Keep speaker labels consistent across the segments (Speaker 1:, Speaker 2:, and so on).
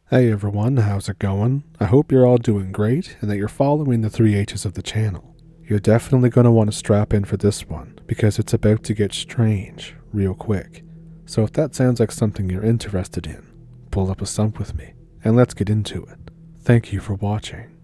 Speaker 1: Hey everyone, how's it going? I hope you're all doing great and that you're following the 3H's of the channel. You're definitely going to want to strap in for this one because it's about to get strange real quick. So if that sounds like something you're interested in, pull up a stump with me and let's get into it. Thank you for watching.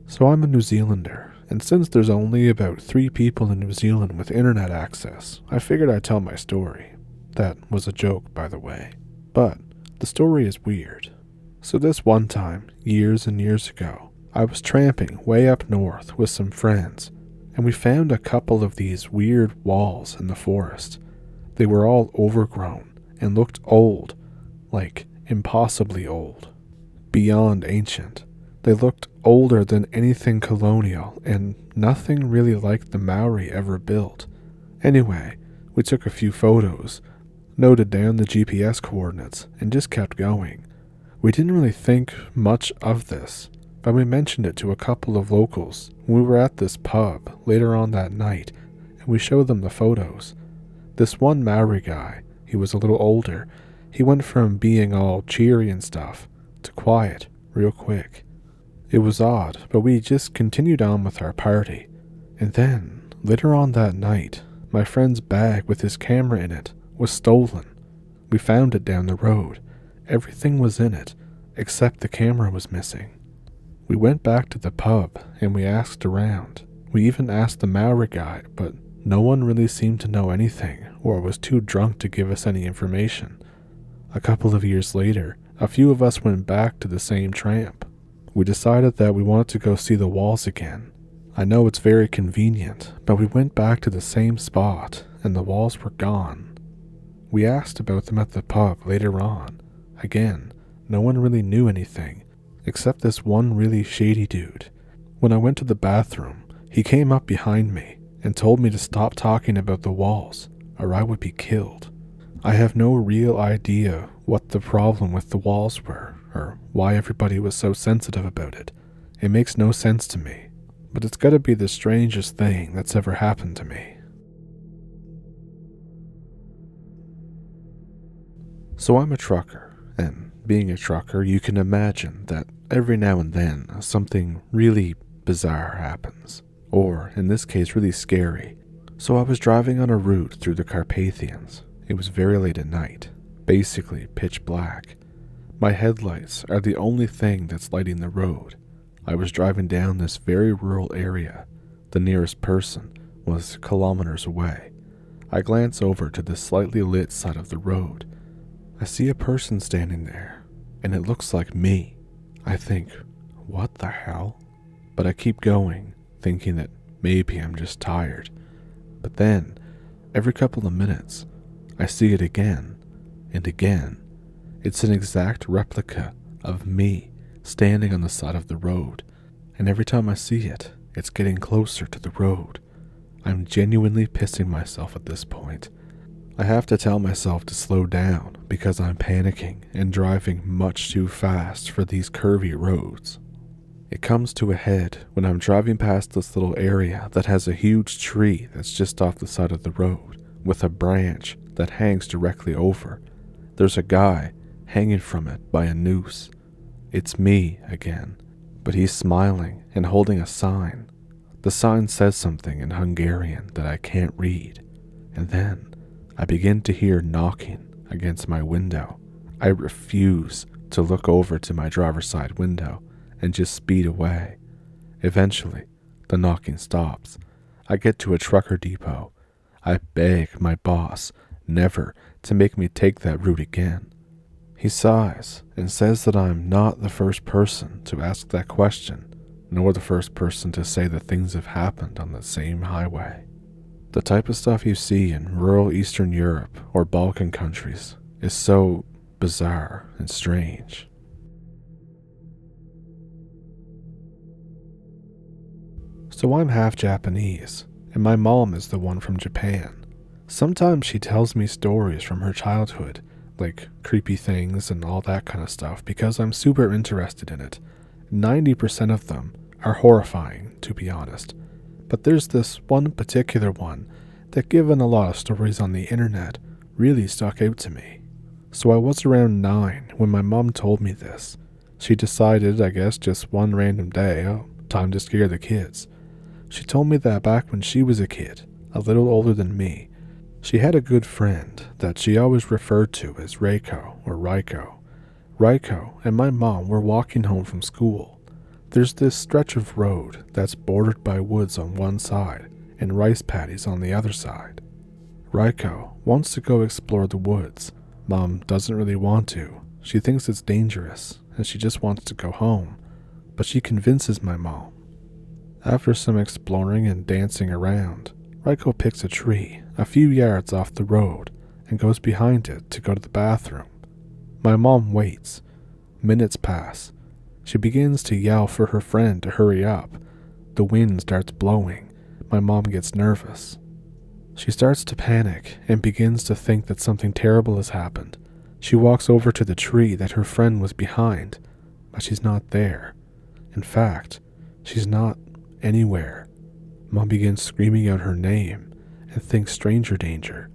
Speaker 1: So I'm a New Zealander, and since there's only about 3 people in New Zealand with internet access, I figured I'd tell my story. That was a joke, by the way. But the story is weird. So this one time, years and years ago, I was tramping way up north with some friends, and we found a couple of these weird walls in the forest. They were all overgrown and looked old, like impossibly old, beyond ancient. They looked older than anything colonial and nothing really like the Maori ever built. Anyway, we took a few photos, noted down the GPS coordinates, and just kept going. We didn't really think much of this, but we mentioned it to a couple of locals when we were at this pub later on that night, and we showed them the photos. This one Maori guy, he was a little older, he went from being all cheery and stuff to quiet real quick. It was odd, but we just continued on with our party. And then, later on that night, my friend's bag with his camera in it was stolen. We found it down the road. Everything was in it, except the camera was missing. We went back to the pub and we asked around. We even asked the Maori guy, but no one really seemed to know anything or was too drunk to give us any information. A couple of years later, a few of us went back to the same tramp. We decided that we wanted to go see the walls again. I know it's very convenient, but we went back to the same spot and the walls were gone. We asked about them at the pub later on. Again, no one really knew anything, except this one really shady dude. When I went to the bathroom, he came up behind me and told me to stop talking about the walls, or I would be killed. I have no real idea what the problem with the walls were, or why everybody was so sensitive about it. It makes no sense to me, but it's gotta be the strangest thing that's ever happened to me. So I'm a trucker, and being a trucker, you can imagine that every now and then something really bizarre happens, or in this case really scary. So I was driving on a route through the Carpathians. It was very late at night, basically pitch black. My headlights are the only thing that's lighting the road. I was driving down this very rural area. The nearest person was kilometers away. I glance over to the slightly lit side of the road. I see a person standing there, and it looks like me. I think, what the hell? But I keep going, thinking that maybe I'm just tired. But then, every couple of minutes, I see it again and again. It's an exact replica of me standing on the side of the road, and every time I see it, it's getting closer to the road. I'm genuinely pissing myself at this point. I have to tell myself to slow down because I'm panicking and driving much too fast for these curvy roads. It comes to a head when I'm driving past this little area that has a huge tree that's just off the side of the road with a branch that hangs directly over. There's a guy hanging from it by a noose. It's me again, but he's smiling and holding a sign. The sign says something in Hungarian that I can't read, and then I begin to hear knocking against my window. I refuse to look over to my driver's side window and just speed away. Eventually, the knocking stops. I get to a trucker depot. I beg my boss never to make me take that route again. He sighs and says that I'm not the first person to ask that question, nor the first person to say that things have happened on the same highway. The type of stuff you see in rural Eastern Europe or Balkan countries is so bizarre and strange. So I'm half Japanese, and my mom is the one from Japan. Sometimes she tells me stories from her childhood, like creepy things and all that kind of stuff, because I'm super interested in it. 90% of them are horrifying, to be honest. But there's this one particular one that, given a lot of stories on the internet, really stuck out to me. So I was around 9 when my mom told me this. She decided, I guess just one random day, time to scare the kids. She told me that back when she was a kid, a little older than me, she had a good friend that she always referred to as Reiko or Reiko. Reiko and my mom were walking home from school. There's this stretch of road that's bordered by woods on one side and rice paddies on the other side. Reiko wants to go explore the woods. Mom doesn't really want to. She thinks it's dangerous and she just wants to go home, but she convinces my mom. After some exploring and dancing around, Reiko picks a tree a few yards off the road and goes behind it to go to the bathroom. My mom waits. Minutes pass. She begins to yell for her friend to hurry up. The wind starts blowing. My mom gets nervous. She starts to panic and begins to think that something terrible has happened. She walks over to the tree that her friend was behind, but she's not there. In fact, she's not anywhere. Mom begins screaming out her name and thinks stranger danger.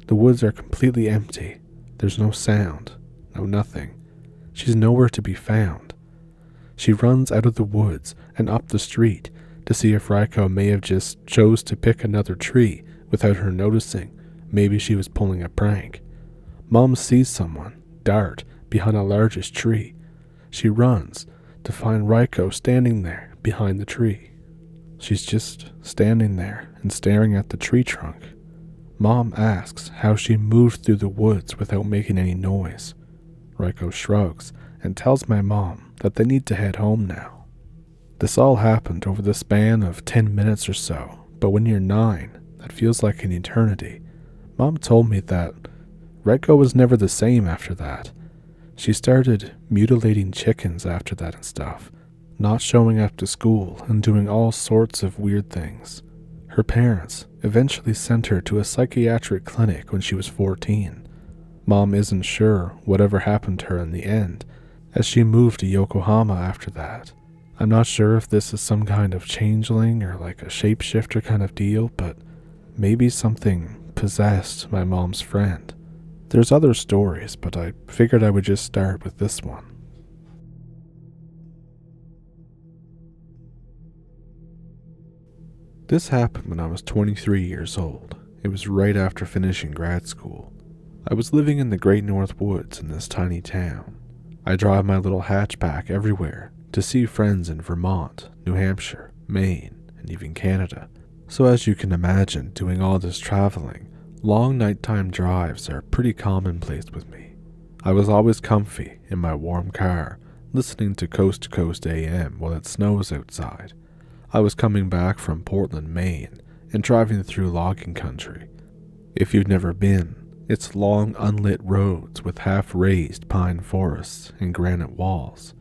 Speaker 1: The woods are completely empty. There's no sound, no nothing. She's nowhere to be found. She runs out of the woods and up the street to see if Reiko may have just chose to pick another tree without her noticing. Maybe she was pulling a prank. Mom sees someone dart behind a largest tree. She runs to find Reiko standing there behind the tree. She's just standing there and staring at the tree trunk. Mom asks how she moved through the woods without making any noise. Reiko shrugs and tells my mom that they need to head home now. This all happened over the span of 10 minutes or so, but when you're 9, that feels like an eternity. Mom told me that Reiko was never the same after that. She started mutilating chickens after that and stuff, not showing up to school and doing all sorts of weird things. Her parents eventually sent her to a psychiatric clinic when she was 14. Mom isn't sure whatever happened to her in the end, as she moved to Yokohama after that. I'm not sure if this is some kind of changeling or like a shapeshifter kind of deal, but maybe something possessed my mom's friend. There's other stories, but I figured I would just start with this one. This happened when I was 23 years old. It was right after finishing grad school. I was living in the Great North Woods in this tiny town. I drive my little hatchback everywhere to see friends in Vermont, New Hampshire, Maine, and even Canada. So as you can imagine, doing all this traveling, long nighttime drives are pretty commonplace with me. I was always comfy in my warm car, listening to Coast to Coast AM while it snows outside. I was coming back from Portland, Maine, and driving through logging country. If you've never been, it's long unlit roads with half-raised pine forests and granite walls.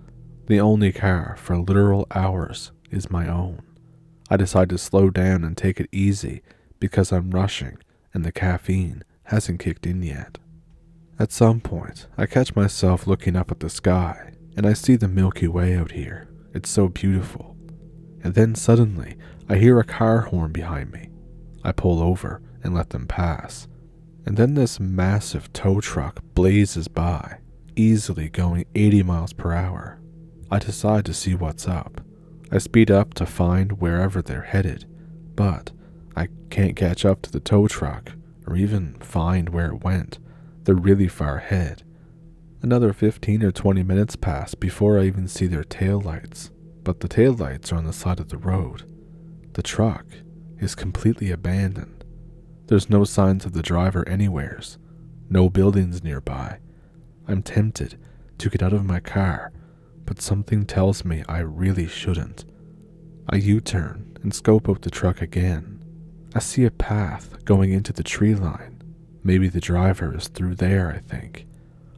Speaker 1: The only car for literal hours is my own. I decide to slow down and take it easy because I'm rushing and the caffeine hasn't kicked in yet. At some point, I catch myself looking up at the sky and I see the Milky Way out here. It's so beautiful. And then suddenly, I hear a car horn behind me. I pull over and let them pass. And then this massive tow truck blazes by, easily going 80 miles per hour. I decide to see what's up. I speed up to find wherever they're headed, but I can't catch up to the tow truck or even find where it went. They're really far ahead. Another 15 or 20 minutes pass before I even see their taillights. But the taillights are on the side of the road. The truck is completely abandoned. There's no signs of the driver anywheres, no buildings nearby. I'm tempted to get out of my car, but something tells me I really shouldn't. I U-turn and scope out the truck again. I see a path going into the tree line. Maybe the driver is through there, I think.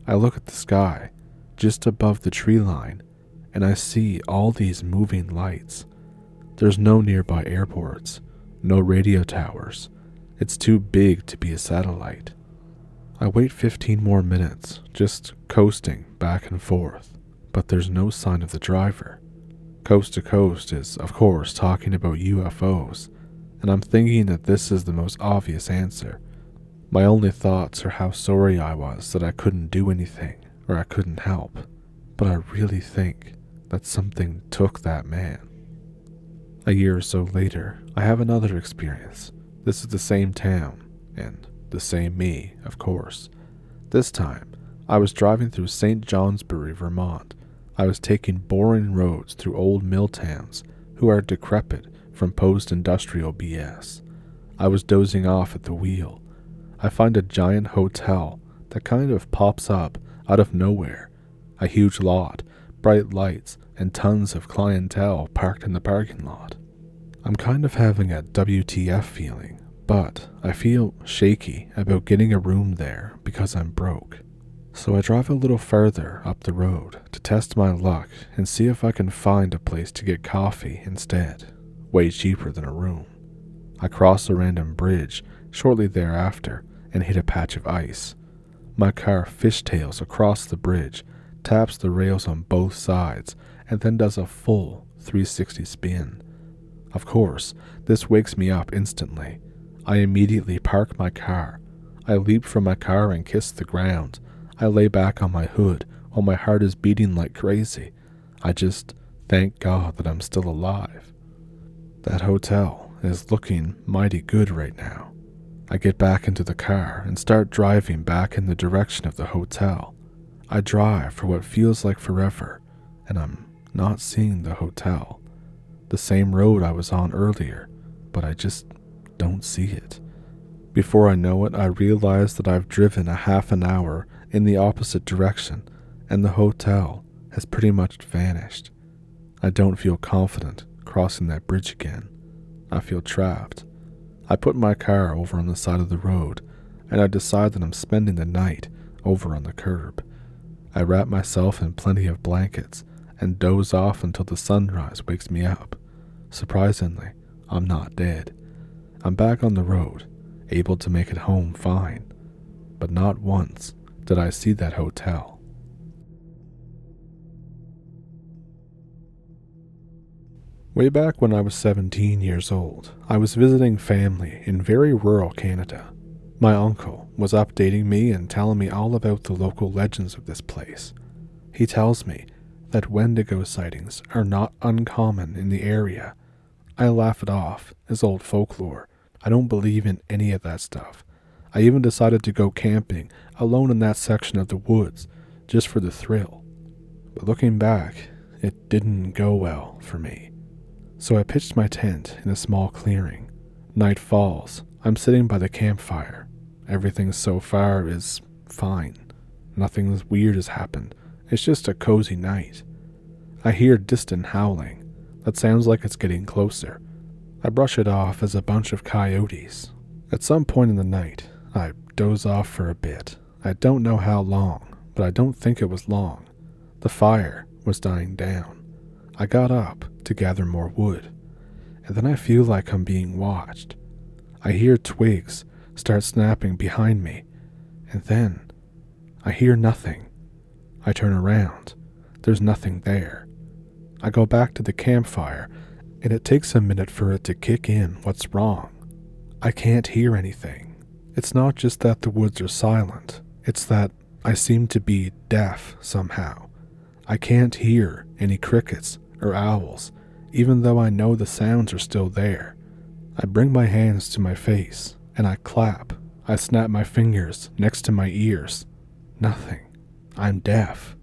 Speaker 1: I look at the sky, just above the tree line, and I see all these moving lights. There's no nearby airports, no radio towers. It's too big to be a satellite. I wait 15 more minutes, just coasting back and forth, but there's no sign of the driver. Coast to Coast is, of course, talking about UFOs, and I'm thinking that this is the most obvious answer. My only thoughts are how sorry I was that I couldn't do anything or I couldn't help, but I really think that something took that man. A year or so later, I have another experience. This is the same town, and the same me, of course. This time, I was driving through St. Johnsbury, Vermont. I was taking boring roads through old mill towns who are decrepit from post-industrial BS. I was dozing off at the wheel. I find a giant hotel that kind of pops up out of nowhere. A huge lot, bright lights, and tons of clientele parked in the parking lot. I'm kind of having a WTF feeling, but I feel shaky about getting a room there because I'm broke. So I drive a little further up the road to test my luck and see if I can find a place to get coffee instead, way cheaper than a room. I cross a random bridge shortly thereafter and hit a patch of ice. My car fishtails across the bridge, taps the rails on both sides, and then does a full 360 spin. Of course, this wakes me up instantly. I immediately park my car. I leap from my car and kiss the ground. I lay back on my hood while my heart is beating like crazy. I just thank God that I'm still alive. That hotel is looking mighty good right now. I get back into the car and start driving back in the direction of the hotel. I drive for what feels like forever, and I'm not seeing the hotel. The same road I was on earlier, but I just don't see it. Before I know it, I realize that I've driven a half an hour in the opposite direction, and the hotel has pretty much vanished. I don't feel confident crossing that bridge again. I feel trapped. I put my car over on the side of the road, and I decide that I'm spending the night over on the curb. I wrap myself in plenty of blankets and doze off until the sunrise wakes me up. Surprisingly, I'm not dead. I'm back on the road, able to make it home fine, but not once did I see that hotel. Way back when I was 17 years old, I was visiting family in very rural Canada. My uncle was updating me and telling me all about the local legends of this place. He tells me that Wendigo sightings are not uncommon in the area. I laugh it off as old folklore. I don't believe in any of that stuff. I even decided to go camping alone in that section of the woods just for the thrill. But looking back, it didn't go well for me. So I pitched my tent in a small clearing. Night falls. I'm sitting by the campfire. Everything so far is fine. Nothing weird has happened. It's just a cozy night. I hear distant howling. That sounds like it's getting closer. I brush it off as a bunch of coyotes. At some point in the night, I doze off for a bit. I don't know how long, but I don't think it was long. The fire was dying down. I got up to gather more wood, and then I feel like I'm being watched. I hear twigs start snapping behind me, and then I hear nothing. I turn around. There's nothing there. I go back to the campfire, and it takes a minute for it to kick in what's wrong. I can't hear anything. It's not just that the woods are silent. It's that I seem to be deaf somehow. I can't hear any crickets or owls, even though I know the sounds are still there. I bring my hands to my face, and I clap. I snap my fingers next to my ears. Nothing. I'm deaf.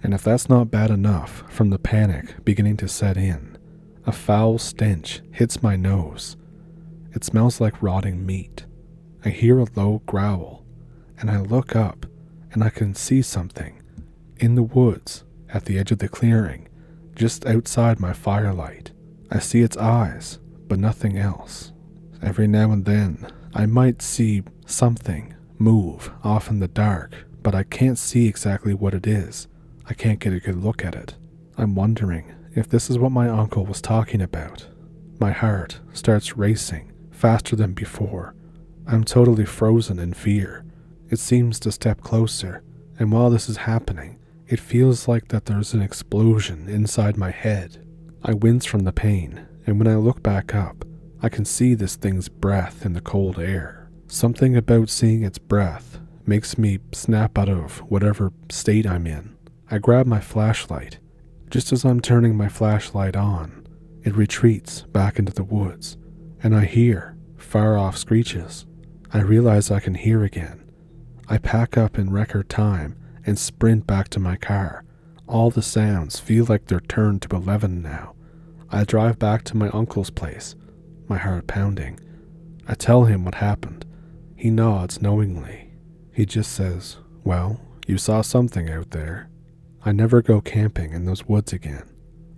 Speaker 1: And if that's not bad enough from the panic beginning to set in, a foul stench hits my nose. It smells like rotting meat. I hear a low growl, and I look up, and I can see something in the woods at the edge of the clearing, just outside my firelight. I see its eyes, but nothing else. Every now and then, I might see something move off in the dark, but I can't see exactly what it is. I can't get a good look at it. I'm wondering if this is what my uncle was talking about. My heart starts racing faster than before. I'm totally frozen in fear. It seems to step closer, and while this is happening, it feels like that there's an explosion inside my head. I wince from the pain, and when I look back up, I can see this thing's breath in the cold air. Something about seeing its breath makes me snap out of whatever state I'm in. I grab my flashlight. Just as I'm turning my flashlight on, it retreats back into the woods, and I hear far-off screeches. I realize I can hear again. I pack up in record time and sprint back to my car. All the sounds feel like they're turned to 11 now. I drive back to my uncle's place, my heart pounding. I tell him what happened. He nods knowingly. He just says, "Well, you saw something out there." I never go camping in those woods again.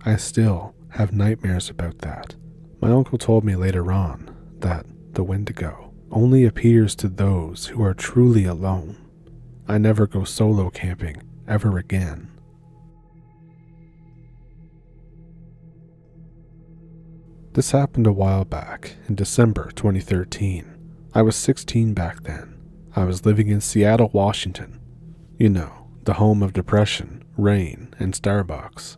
Speaker 1: I still have nightmares about that. My uncle told me later on that the Wendigo only appears to those who are truly alone. I never go solo camping ever again. This happened a while back, in December 2013. I was 16 back then. I was living in Seattle, Washington. You know, the home of depression, rain, and Starbucks.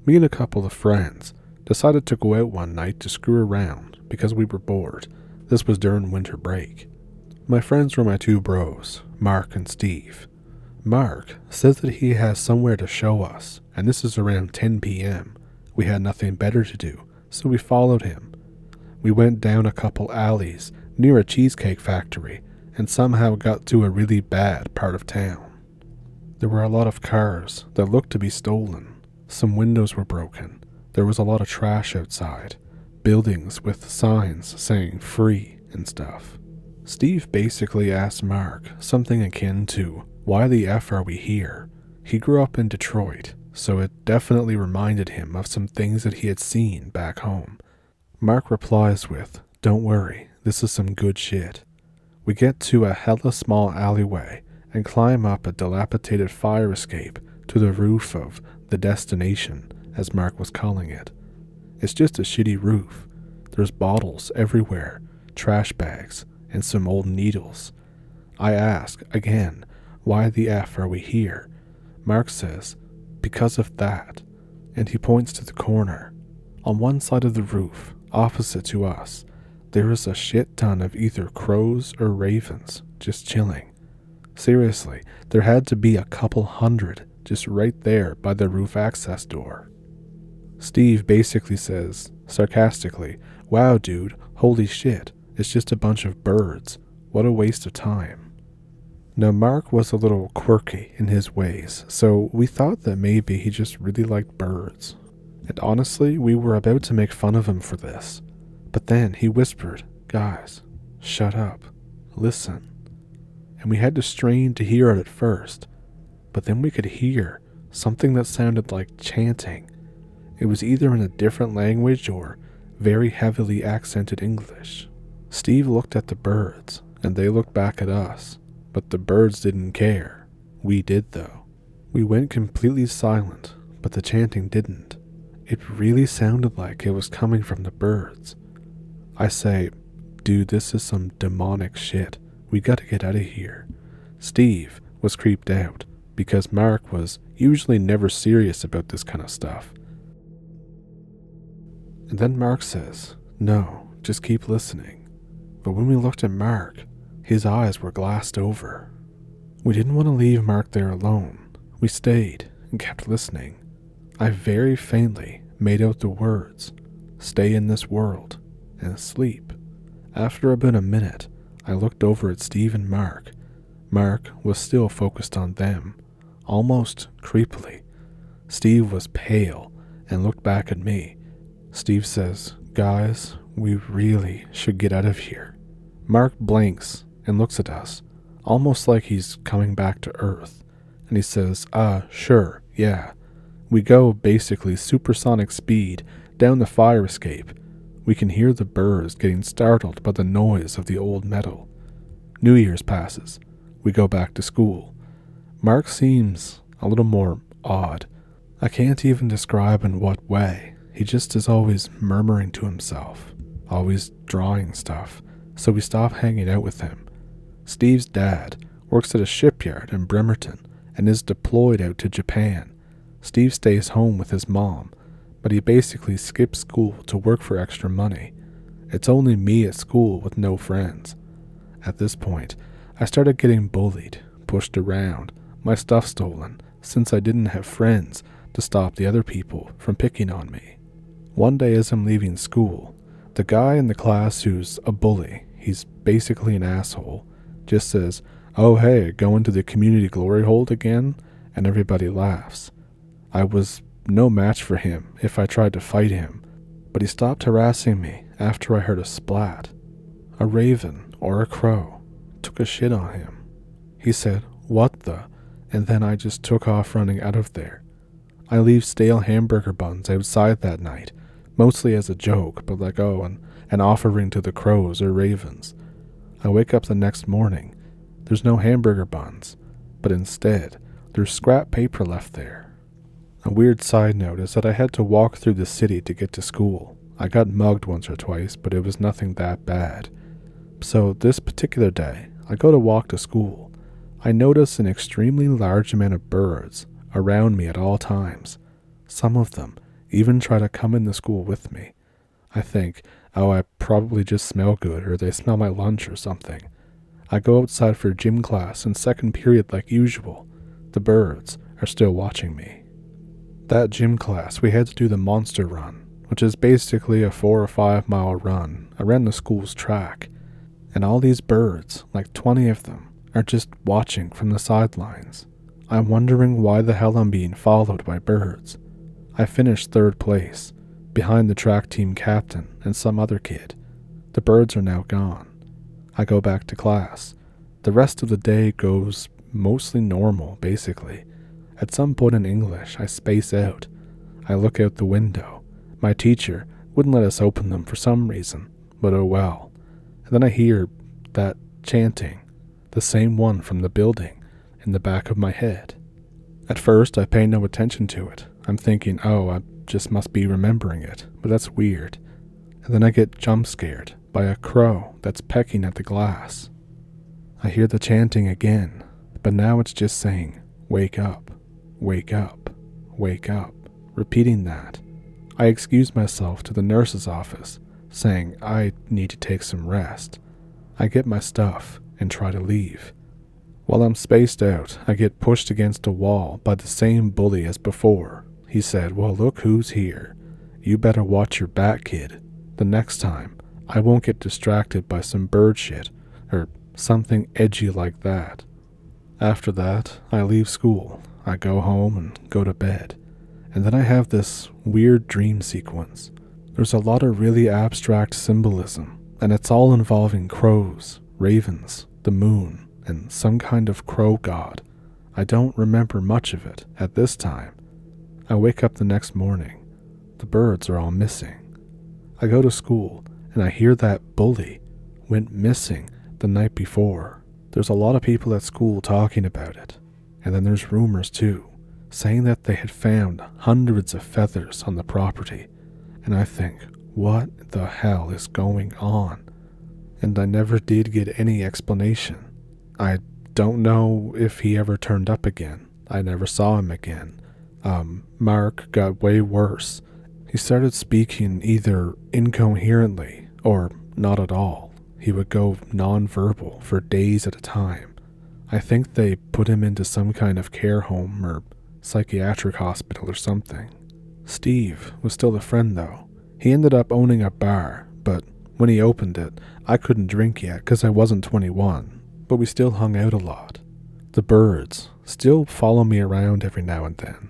Speaker 1: Me and a couple of friends decided to go out one night to screw around because we were bored. This was during winter break. My friends were my two bros, Mark and Steve. Mark says that he has somewhere to show us, and this is around 10 p.m. We had nothing better to do, so we followed him. We went down a couple alleys near a cheesecake factory and somehow got to a really bad part of town. There were a lot of cars that looked to be stolen. Some windows were broken. There was a lot of trash outside. Buildings with signs saying free and stuff. Steve basically asked Mark something akin to, "Why the F are we here?" He grew up in Detroit, so it definitely reminded him of some things that he had seen back home. Mark replies with, "Don't worry, this is some good shit." We get to a hella small alleyway and climb up a dilapidated fire escape to the roof of the destination, as Mark was calling it. It's just a shitty roof. There's bottles everywhere, trash bags, and some old needles. I ask, again, "Why the F are we here?" Mark says, "Because of that," and he points to the corner. On one side of the roof, opposite to us, there is a shit ton of either crows or ravens just chilling. Seriously, there had to be a couple hundred just right there by the roof access door. Steve basically says, sarcastically, "Wow dude, holy shit, it's just a bunch of birds. What a waste of time." Now Mark was a little quirky in his ways, so we thought that maybe he just really liked birds. And honestly, we were about to make fun of him for this. But then he whispered, "Guys, shut up, listen." And we had to strain to hear it at first, but then we could hear something that sounded like chanting. It was either in a different language or very heavily accented English. Steve looked at the birds, and they looked back at us, but the birds didn't care. We did though. We went completely silent, but the chanting didn't. It really sounded like it was coming from the birds. I say, "Dude, this is some demonic shit. We gotta get out of here." Steve was creeped out because Mark was usually never serious about this kind of stuff. And then Mark says, "No, just keep listening." But when we looked at Mark, his eyes were glassed over. We didn't want to leave Mark there alone. We stayed and kept listening. I very faintly made out the words, "Stay in this world," and "sleep." After about a minute, I looked over at Steve and Mark. Mark was still focused on them, almost creepily. Steve was pale and looked back at me. Steve says, "Guys, we really should get out of here." Mark blinks and looks at us, almost like he's coming back to Earth, and he says, Sure, yeah." We go basically supersonic speed down the fire escape. We can hear the birds getting startled by the noise of the old metal. New Year's passes. We go back to school. Mark seems a little more odd. I can't even describe in what way. He just is always murmuring to himself, always drawing stuff, so we stop hanging out with him. Steve's dad works at a shipyard in Bremerton and is deployed out to Japan. Steve stays home with his mom, but he basically skips school to work for extra money. It's only me at school with no friends. At this point, I started getting bullied, pushed around, my stuff stolen, since I didn't have friends to stop the other people from picking on me. One day as I'm leaving school, the guy in the class who's a bully, he's basically an asshole, just says, "Oh hey, going to the community glory hold again?" And everybody laughs. I was no match for him if I tried to fight him, but he stopped harassing me after I heard a splat. A raven, or a crow, took a shit on him. He said, "What the?" And then I just took off running out of there. I leave stale hamburger buns outside that night, mostly as a joke, but like, oh, an offering to the crows or ravens. I wake up the next morning. There's no hamburger buns, but instead, there's scrap paper left there. A weird side note is that I had to walk through the city to get to school. I got mugged once or twice, but it was nothing that bad. So this particular day, I go to walk to school. I notice an extremely large amount of birds around me at all times. Some of them even try to come into school with me. I think, oh, I probably just smell good, or they smell my lunch or something. I go outside for gym class in second period like usual. The birds are still watching me. That gym class, we had to do the monster run, which is basically a 4 or 5 mile run around the school's track. And all these birds, like 20 of them, are just watching from the sidelines. I'm wondering why the hell I'm being followed by birds. I finished 3rd place, behind the track team captain and some other kid. The birds are now gone. I go back to class. The rest of the day goes mostly normal, basically. At some point in English, I space out. I look out the window. My teacher wouldn't let us open them for some reason, but oh well. And then I hear that chanting, the same one from the building, in the back of my head. At first, I pay no attention to it. I'm thinking, oh, I just must be remembering it, but that's weird. And then I get jump scared by a crow that's pecking at the glass. I hear the chanting again, but now it's just saying, "Wake up, wake up, wake up," repeating that. I excuse myself to the nurse's office, saying I need to take some rest. I get my stuff and try to leave. While I'm spaced out, I get pushed against a wall by the same bully as before. He said, "Well, look who's here. You better watch your back, kid. The next time, I won't get distracted by some bird shit, or something edgy like that." After that, I leave school. I go home and go to bed. And then I have this weird dream sequence. There's a lot of really abstract symbolism, and it's all involving crows, ravens, the moon, and some kind of crow god. I don't remember much of it at this time. I wake up the next morning. The birds are all missing. I go to school, and I hear that bully went missing the night before. There's a lot of people at school talking about it, and then there's rumors too, saying that they had found hundreds of feathers on the property, and I think, what the hell is going on? And I never did get any explanation. I don't know if he ever turned up again. I never saw him again. Mark got way worse. He started speaking either incoherently or not at all. He would go non-verbal for days at a time. I think they put him into some kind of care home or psychiatric hospital or something. Steve was still a friend though. He ended up owning a bar, but when he opened it, I couldn't drink yet because I wasn't 21, but we still hung out a lot. The birds still follow me around every now and then.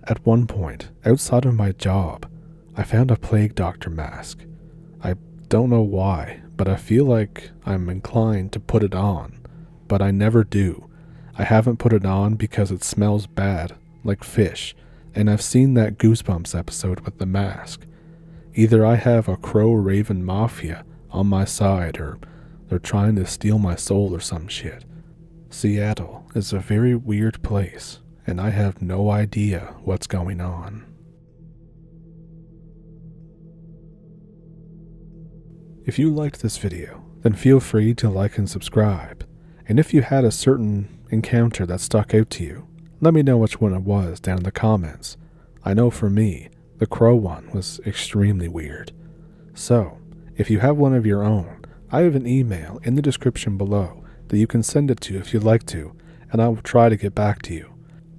Speaker 1: At one point, outside of my job, I found a plague doctor mask. I don't know why, but I feel like I'm inclined to put it on, but I never do. I haven't put it on because it smells bad, like fish, and I've seen that Goosebumps episode with the mask. Either I have a crow-raven mafia on my side, or they're trying to steal my soul or some shit. Seattle is a very weird place, and I have no idea what's going on. If you liked this video, then feel free to like and subscribe. And if you had a certain encounter that stuck out to you, let me know which one it was down in the comments. I know for me, the crow one was extremely weird. So, if you have one of your own, I have an email in the description below that you can send it to if you'd like to, and I will try to get back to you.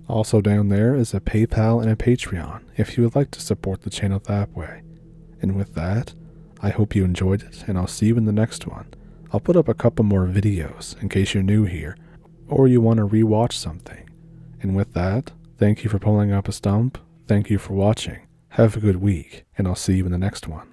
Speaker 1: Also down there is a PayPal and a Patreon if you would like to support the channel that way. And with that, I hope you enjoyed it, and I'll see you in the next one. I'll put up a couple more videos in case you're new here, or you want to rewatch something. And with that, thank you for pulling up a stump, thank you for watching, have a good week, and I'll see you in the next one.